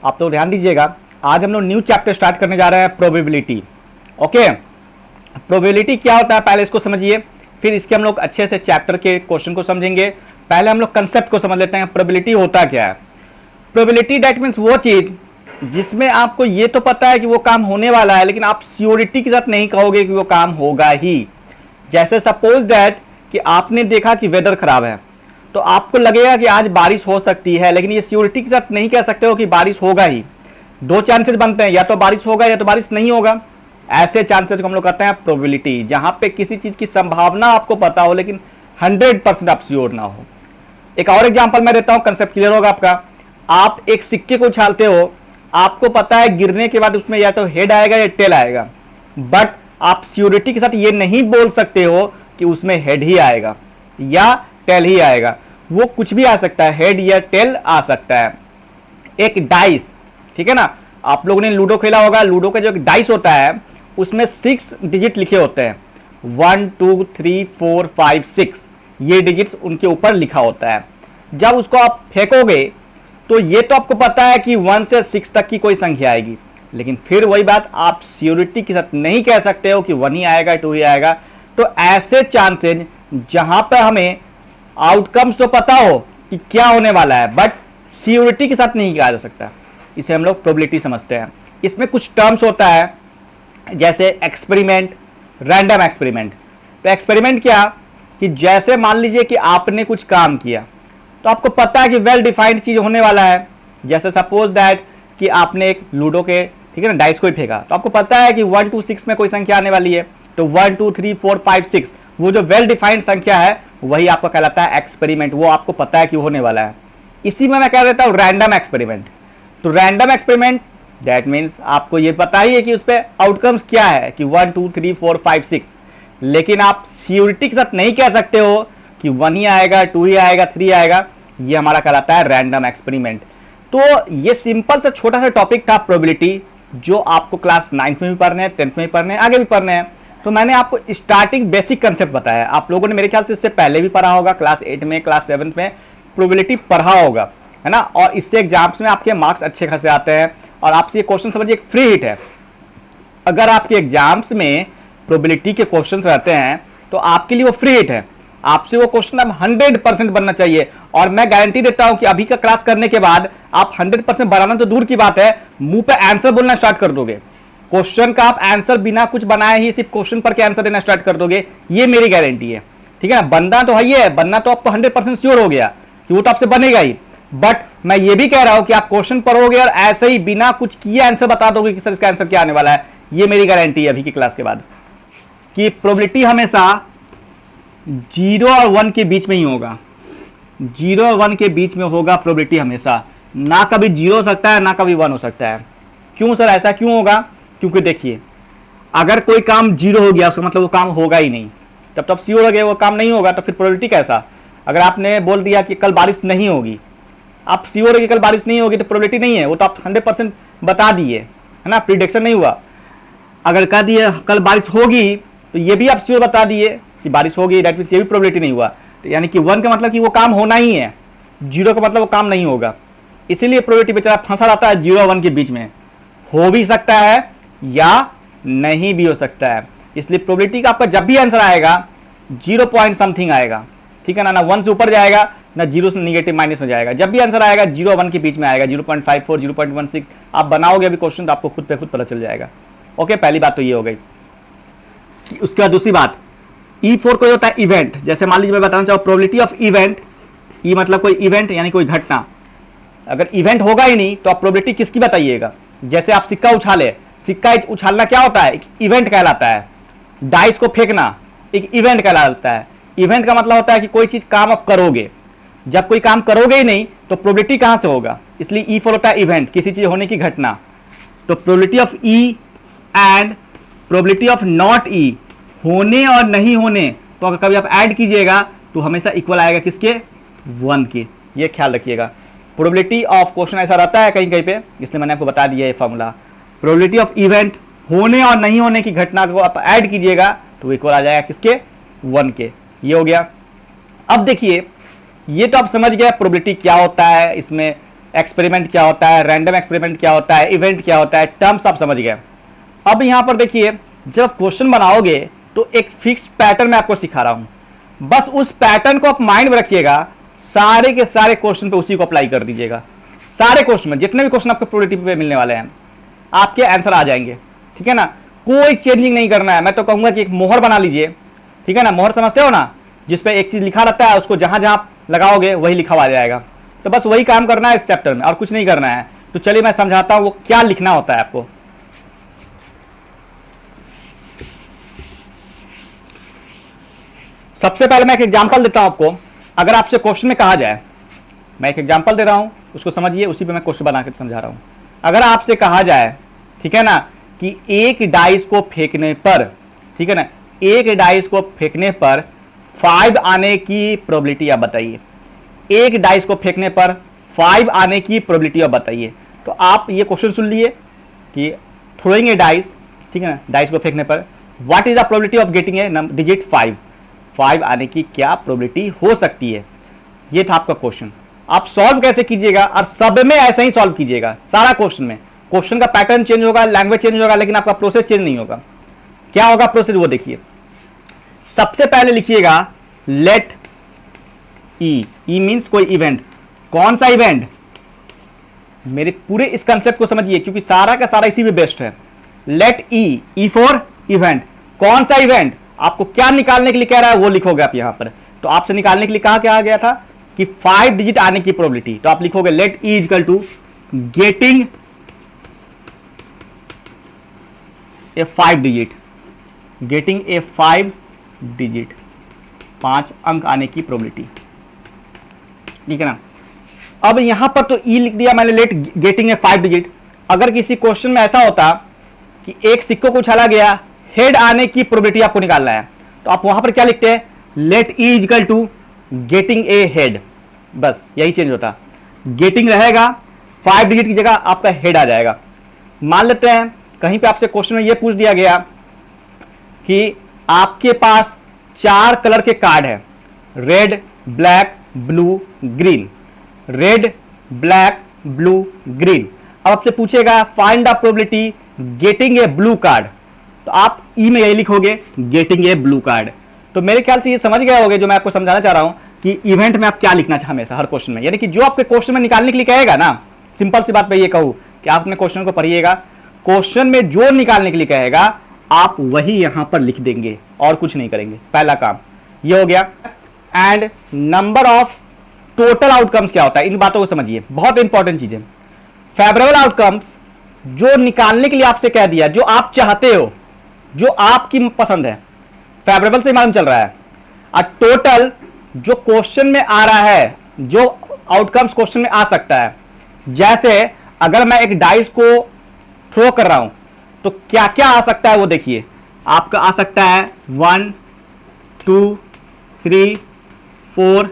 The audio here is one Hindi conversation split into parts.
आप तो ध्यान दीजिएगा, आज हम लोग न्यू चैप्टर स्टार्ट करने जा रहे हैं, प्रोबेबिलिटी। ओके, प्रोबेबिलिटी क्या होता है पहले इसको समझिए, फिर इसके हम लोग अच्छे से चैप्टर के क्वेश्चन को समझेंगे। पहले हम लोग कंसेप्ट को समझ लेते हैं, प्रोबेबिलिटी होता क्या है। प्रोबेबिलिटी दैट मीन्स वो चीज जिसमें आपको ये तो पता है कि वो काम होने वाला है, लेकिन आप श्योरिटी के साथ नहीं कहोगे कि वो काम होगा ही। जैसे सपोज दैट कि आपने देखा कि वेदर खराब है, तो आपको लगेगा कि आज बारिश हो सकती है, लेकिन ये श्योरिटी के साथ नहीं कह सकते हो कि बारिश होगा ही। दो चांसेस बनते हैं, या तो बारिश होगा या तो बारिश नहीं होगा। ऐसे चांसेस को हम लोग कहते हैं प्रोबेबिलिटी, जहां पे किसी चीज की संभावना आपको पता हो लेकिन 100% आप श्योर ना हो। एक और एग्जांपल मैं देता हूं, कंसेप्ट क्लियर होगा आपका। आप एक सिक्के को उछालते हो, आपको पता है गिरने के बाद उसमें या तो हेड आएगा या टेल आएगा, बट आप श्योरिटी के साथ ये नहीं बोल सकते हो कि उसमें हेड ही आएगा या टेल ही आएगा। वो कुछ भी आ सकता है, हेड या टेल आ सकता है। एक डाइस, ठीक है ना, आप लोगों ने लूडो खेला होगा, लूडो का जो एक डाइस होता है उसमें 6 डिजिट लिखे होते हैं, 1 2 3 4 5 6, ये डिजिट्स उनके ऊपर लिखा होता है। जब उसको आप फेंकोगे तो ये तो आपको पता है कि 1 से 6 तक की कोई संख्या आएगी, लेकिन फिर वही बात, आप श्योरिटी के साथ नहीं कह सकते हो कि 1 ही आएगा 2 ही आएगा। तो ऐसे चांसेस जहां पर हमें आउटकम्स तो पता हो कि क्या होने वाला है, बट श्योरिटी के साथ नहीं कहा जा सकता, इसे हम लोग प्रोबेबिलिटी समझते हैं। इसमें कुछ टर्म्स होता है, जैसे एक्सपेरिमेंट, रैंडम एक्सपेरिमेंट। तो एक्सपेरिमेंट क्या कि जैसे मान लीजिए कि आपने कुछ काम किया, तो आपको पता है कि वेल डिफाइंड चीज होने वाला है। जैसे सपोज दैट कि आपने एक लूडो के, ठीक है ना, डाइस को ही फेंका, तो आपको पता है कि 1 2 6 में कोई संख्या आने वाली है, तो 1 2 3 4 5 6, वो जो वेल डिफाइंड संख्या है वही आपका कहलाता है एक्सपेरिमेंट, वो आपको पता है कि होने वाला है। इसी में मैं कह देता हूं रैंडम एक्सपेरिमेंट। तो रैंडम एक्सपेरिमेंट दैट मीन्स आपको ये पता ही है कि उस पर आउटकम्स क्या है कि 1 2 3 4 5 6, लेकिन आप श्योरिटी के साथ नहीं कह सकते हो कि 1 ही आएगा 2 ही आएगा 3 आएगा। ये हमारा कहलाता है रैंडम एक्सपेरिमेंट। तो ये सिंपल सा छोटा सा टॉपिक था प्रोबेबिलिटी, जो आपको क्लास 9th में भी पढ़ने हैं, 10th में भी पढ़ने हैं, आगे भी पढ़ने हैं। तो मैंने आपको स्टार्टिंग बेसिक कंसेप्ट बताया, आप लोगों ने मेरे ख्याल से इससे पहले भी पढ़ा होगा, क्लास 8 में, क्लास 7th में प्रोबेबिलिटी पढ़ा होगा, है ना। और इससे एग्जाम्स में आपके मार्क्स अच्छे खासे आते हैं। और आपसे ये क्वेश्चन समझिए, एक फ्री हिट है। अगर आपके एग्जाम्स में प्रोबेबिलिटी के क्वेश्चन रहते हैं तो आपके लिए वो फ्री हिट है, आपसे वो क्वेश्चन अब 100% बनना चाहिए। और मैं गारंटी देता हूं कि अभी का क्लास करने के बाद आप 100% बनाना तो दूर की बात है, मुंह पे आंसर बोलना स्टार्ट कर दोगे। क्वेश्चन का आप आंसर बिना कुछ बनाए ही सिर्फ क्वेश्चन पर के आंसर देना स्टार्ट कर दोगे, ये मेरी गारंटी है, ठीक है ना। बनना तो है ही है, बनना तो आपको 100% श्योर हो गया कि वो तो आपसे बनेगा ही, बट मैं ये भी कह रहा हूं कि आप क्वेश्चन पढ़ोगे और ऐसे ही बिना कुछ किए आंसर बता दोगे कि सर इसका आंसर क्या आने वाला है। ये मेरी गारंटी है अभी की क्लास के बाद, कि प्रोबेबिलिटी हमेशा 0 और 1 के बीच में ही होगा। 0 और 1 के बीच में होगा प्रोबेबिलिटी हमेशा, ना कभी 0 हो सकता है ना कभी 1 हो सकता है। क्यों सर, ऐसा क्यों होगा? क्योंकि देखिए, अगर कोई काम 0 हो गया उसका मतलब वो काम होगा ही नहीं, तब तब श्योर हो गया वो काम नहीं होगा, तो फिर प्रोबेबिलिटी कैसा? अगर आपने बोल दिया कि कल बारिश नहीं होगी, आप श्योर हो कि कल बारिश नहीं होगी, तो प्रोबेबिलिटी नहीं है, वो तो आप 100% बता दिए, है ना, प्रिडिक्शन नहीं हुआ। अगर कह दिए कल बारिश होगी, तो ये भी आप श्योर बता दिए कि बारिश होगी, दैट मींस ये भी प्रोबेबिलिटी नहीं हुआ। तो यानी कि 1 का मतलब कि वो काम होना ही है, 0 का मतलब वो काम नहीं होगा। इसीलिए प्रोबेबिलिटी बेचारा फंसा रहता है 0 और 1 के बीच में, हो भी सकता है या नहीं भी हो सकता है। इसलिए प्रोबेबिलिटी का आपका जब भी आंसर आएगा 0 पॉइंट समथिंग आएगा, ठीक है ना, 1 से ऊपर जाएगा ना 0 से नेगेटिव माइनस में जाएगा। जब भी आंसर आएगा 0 और 1 के बीच में आएगा, 0.54 0.16। आप बनाओगे अभी क्वेश्चन तो आपको खुद पे खुद पता चल जाएगा। ओके, पहली बात तो ये हो गई। उसके बाद दूसरी बात, E4 कोई होता है इवेंट। जैसे मान लीजिए मैं बताना चाहूँ प्रोबेबिलिटी ऑफ इवेंट, ई मतलब कोई इवेंट यानी कोई घटना। अगर इवेंट होगा ही नहीं तो आप प्रोबेबिलिटी किसकी बताइएगा? जैसे आप सिक्का उछाले, सिक्का उछालना क्या होता है? एक इवेंट कहलाता है। डाइस को फेंकना एक इवेंट कहलाता है। इवेंट का मतलब होता है कि कोई चीज काम आप करोगे। जब कोई काम करोगे ही नहीं तो प्रोबेबिलिटी कहां से होगा? इसलिए E4 होता है इवेंट, किसी चीज होने की घटना। तो probability of E and probability of not E, होने और नहीं होने, तो अगर कभी आप ऐड कीजिएगा तो हमेशा इक्वल आएगा किसके? 1 के। ये ख्याल रखिएगा। प्रोबेबिलिटी ऑफ क्वेश्चन ऐसा रहता है कहीं कहीं पे, इसलिए मैंने आपको बता दिया ये फॉर्मूला। प्रोबेबिलिटी ऑफ इवेंट, होने और नहीं होने की घटना को आप ऐड कीजिएगा तो इक्वल आ जाएगा किसके? 1 के। ये हो गया। अब देखिए, ये तो आप समझ गए प्रोबेबिलिटी क्या होता है, इसमें एक्सपेरिमेंट क्या होता है, रैंडम एक्सपेरिमेंट क्या होता है, इवेंट क्या होता है, टर्म्स आप समझ गए। अब यहां पर देखिए, जब क्वेश्चन बनाओगे तो एक फिक्स पैटर्न मैं आपको सिखा रहा हूं, बस उस पैटर्न को आप माइंड में रखिएगा, सारे के सारे क्वेश्चन पे उसी को अप्लाई कर दीजिएगा। सारे क्वेश्चन में जितने भी क्वेश्चन आपको प्रोबेबिलिटी पे मिलने वाले हैं आपके आंसर आ जाएंगे, ठीक है ना। कोई चेंजिंग नहीं करना है। मैं तो कहूंगा कि एक मोहर बना लीजिए, ठीक है ना। मोहर समझते हो ना, जिसपे एक चीज लिखा रहता है, उसको जहां जहां लगाओगे वही लिखा हुआ आ जाएगा। तो बस वही काम करना है इस चैप्टर में, और कुछ नहीं करना है। तो चलिए मैं समझाता हूं वो क्या लिखना होता है आपको। सबसे पहले मैं एक एग्जांपल देता हूं आपको। अगर आपसे क्वेश्चन में कहा जाए, मैं एक एग्जांपल दे रहा हूं, उसको समझिए, उसी पे मैं क्वेश्चन बना के समझा रहा हूं। अगर आपसे कहा जाए, ठीक है ना, कि एक डाइस को फेंकने पर, ठीक है ना, एक डाइस को फेंकने पर 5 आने की प्रोबेबिलिटी आप बताइए। एक डाइस को फेंकने पर 5 आने की प्रोबेबिलिटी आप बताइए। तो आप ये क्वेश्चन सुन लिए कि थ्रोइंग ए डाइस, ठीक है ना, डाइस को फेंकने पर what is the probability of getting a digit 5, 5 आने की क्या प्रोबेबिलिटी हो सकती है। ये था आपका क्वेश्चन। आप सॉल्व कैसे कीजिएगा, और सब में ऐसे ही सॉल्व कीजिएगा। सारा क्वेश्चन में क्वेश्चन का पैटर्न चेंज होगा, लैंग्वेज चेंज होगा, लेकिन आपका प्रोसेस चेंज नहीं होगा। क्या होगा प्रोसेस वो देखिए। सबसे पहले लिखिएगा लेट ई, ई मींस कोई इवेंट। कौन सा इवेंट, मेरे पूरे इस कंसेप्ट को समझिए, क्योंकि सारा का सारा इसी में बेस्ट है। Let E, E for event. कौन सा इवेंट, आपको क्या निकालने के लिए कह रहा है वो लिखोगे आप यहां पर। तो आपसे निकालने के लिए कहा क्या आ गया था कि 5 डिजिट आने की प्रोबेबिलिटी। तो आप लिखोगे let E equal to getting a 5 digit, getting a 5 digit, 5 अंक आने की प्रोबेबिलिटी, ठीक है ना। अब यहां पर तो ई लिख दिया मैंने, लेट गेटिंग ए 5 डिजिट। अगर किसी क्वेश्चन में ऐसा होता कि एक सिक्कों को उछाला गया, हेड आने की प्रोबेबिलिटी आपको निकालना है, तो आप वहां पर क्या लिखते हैं, let E equal to getting a head. बस यही चेंज होता, गेटिंग रहेगा, 5 डिजिट की जगह आपका हेड आ जाएगा। मान लेते हैं कहीं पे आपसे क्वेश्चन में यह पूछ दिया गया कि आपके पास 4 कलर के कार्ड है, red, black, blue, green, red, black, blue, green. अब आपसे पूछेगा find the probability getting a blue card. तो आप ई में यही लिखोगे गेटिंग ए ब्लू कार्ड। तो मेरे ख्याल से ये समझ गए होगे जो मैं आपको समझाना चाह रहा हूं कि इवेंट में आप क्या लिखना चाहिए हमेशा हर क्वेश्चन में। यानी कि जो आपके क्वेश्चन में निकालने के लिए कहेगा ना, सिंपल सी बात मैं ये कहूं कि आप अपने क्वेश्चन को पढ़िएगा, क्वेश्चन में जो निकालने के लिए कहेगा आप वही यहां पर लिख देंगे और कुछ नहीं करेंगे। पहला काम ये हो गया। And number of total outcomes क्या होता है, इन बातों को समझिए, बहुत इंपॉर्टेंट चीज है। फेवरेबल आउटकम्स जो निकालने के लिए आपसे कह दिया, जो आप चाहते हो, जो आपकी पसंद है, फेवरेबल से मालूम चल रहा है। और टोटल जो क्वेश्चन में आ रहा है, जो आउटकम्स क्वेश्चन में आ सकता है। जैसे अगर मैं एक डाइस को थ्रो कर रहा हूं तो क्या क्या आ सकता है वो देखिए। आपका आ सकता है 1 2 3 4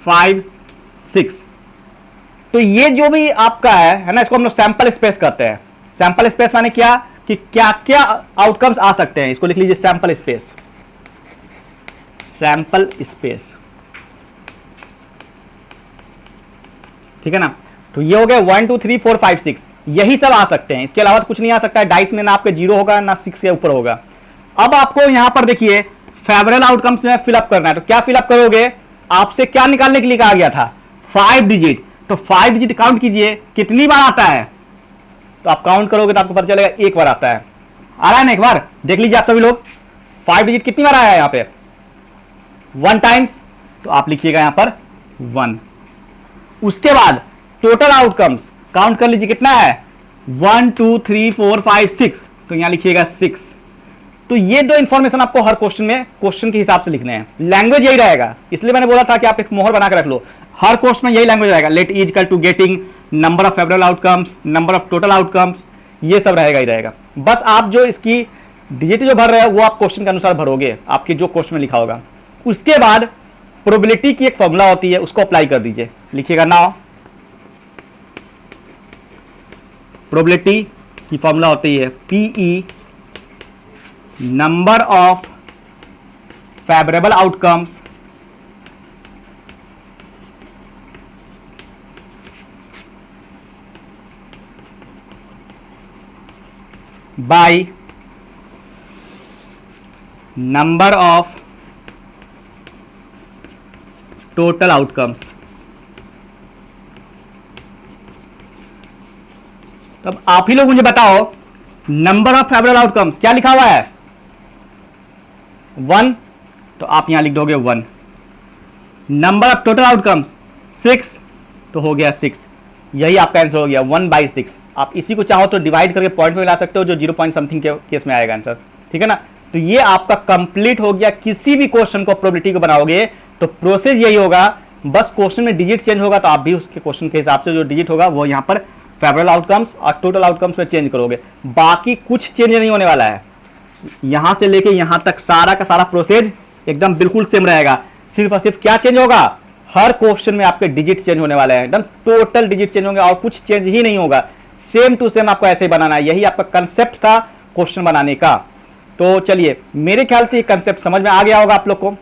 5 6। तो ये जो भी आपका है ना, इसको हम लोग सैंपल स्पेस कहते हैं। सैंपल स्पेस माने क्या कि क्या क्या आउटकम्स आ सकते हैं, इसको लिख लीजिए सैंपल स्पेस, सैंपल स्पेस, ठीक है ना। तो ये हो गया 1 2 3 4 5 6, यही सब आ सकते हैं, इसके अलावा कुछ नहीं आ सकता है। डाइस में ना आपके 0 होगा ना 6 के ऊपर होगा। अब आपको यहां पर देखिए फेवरेबल आउटकम्स में फिलअप करना है। तो क्या फिलअप करोगे, आपसे क्या निकालने के लिए कहा गया था, 5 डिजिट। तो 5 डिजिट काउंट कीजिए कितनी बार आता है। तो आप काउंट करोगे तो आपको पता चलेगा एक बार आता है। आ रहा है ना, एक बार देख लीजिए आप सभी लोग, 5 डिजिट कितनी बार आया है यहां पे, 1 टाइम्स। तो आप लिखिएगा यहां पर 1। उसके बाद टोटल आउटकम्स काउंट कर लीजिए कितना है, 1 2 3 4 5 6। तो यहां लिखिएगा 6। तो ये दो इंफॉर्मेशन आपको हर क्वेश्चन में क्वेश्चन के हिसाब से लिखने हैं। लैंग्वेज यही रहेगा, इसलिए मैंने बोला था कि आप एक मोहर बना के रख लो। हर क्वेश्चन में यही लैंग्वेज रहेगा, let E equal to getting number of favourable outcomes, number of total outcomes, ये सब रहेगा ही रहेगा। बस आप जो इसकी डिजिट जो भर रहे हो वो आप क्वेश्चन के अनुसार भरोगे, आपके जो क्वेश्चन में लिखा होगा। उसके बाद प्रोबेबिलिटी की एक फॉर्मूला होती है, उसको अप्लाई कर दीजिए। लिखिएगा नाउ, प्रोबेबिलिटी की फॉर्मूला होती है PE, number of favourable outcomes by number of total outcomes. तब आप ही लोग मुझे बताओ, नंबर ऑफ फेवरेबल आउटकम्स क्या लिखा हुआ है? 1, तो आप यहां लिख दोगे 1। नंबर ऑफ टोटल आउटकम्स 6, तो हो गया 6। यही आपका आंसर हो गया 1/6। आप इसी को चाहो तो डिवाइड करके पॉइंट में ला सकते हो, जो 0 पॉइंट समथिंग के केस में आएगा आंसर, ठीक है ना। तो ये आपका कंप्लीट हो गया। किसी भी क्वेश्चन को प्रोबेबिलिटी को बनाओगे तो प्रोसेस यही होगा, बस क्वेश्चन में डिजिट चेंज होगा, तो आप भी उसके क्वेश्चन के हिसाब से जो डिजिट होगा वो यहां पर फेवरेबल आउटकम्स और टोटल आउटकम्स में चेंज करोगे। बाकी कुछ चेंज नहीं होने वाला है। यहां से लेके यहां तक सारा का सारा प्रोसेस एकदम बिल्कुल सेम रहेगा। सिर्फ और सिर्फ क्या चेंज होगा, हर क्वेश्चन में आपके डिजिट चेंज होने वाले हैं, एकदम टोटल डिजिट चेंज होंगे और कुछ चेंज ही नहीं होगा। सेम टू सेम आपको ऐसे ही बनाना है। यही आपका कंसेप्ट था क्वेश्चन बनाने का। तो चलिए, मेरे ख्याल से ये कंसेप्ट समझ में आ गया होगा आप लोग को।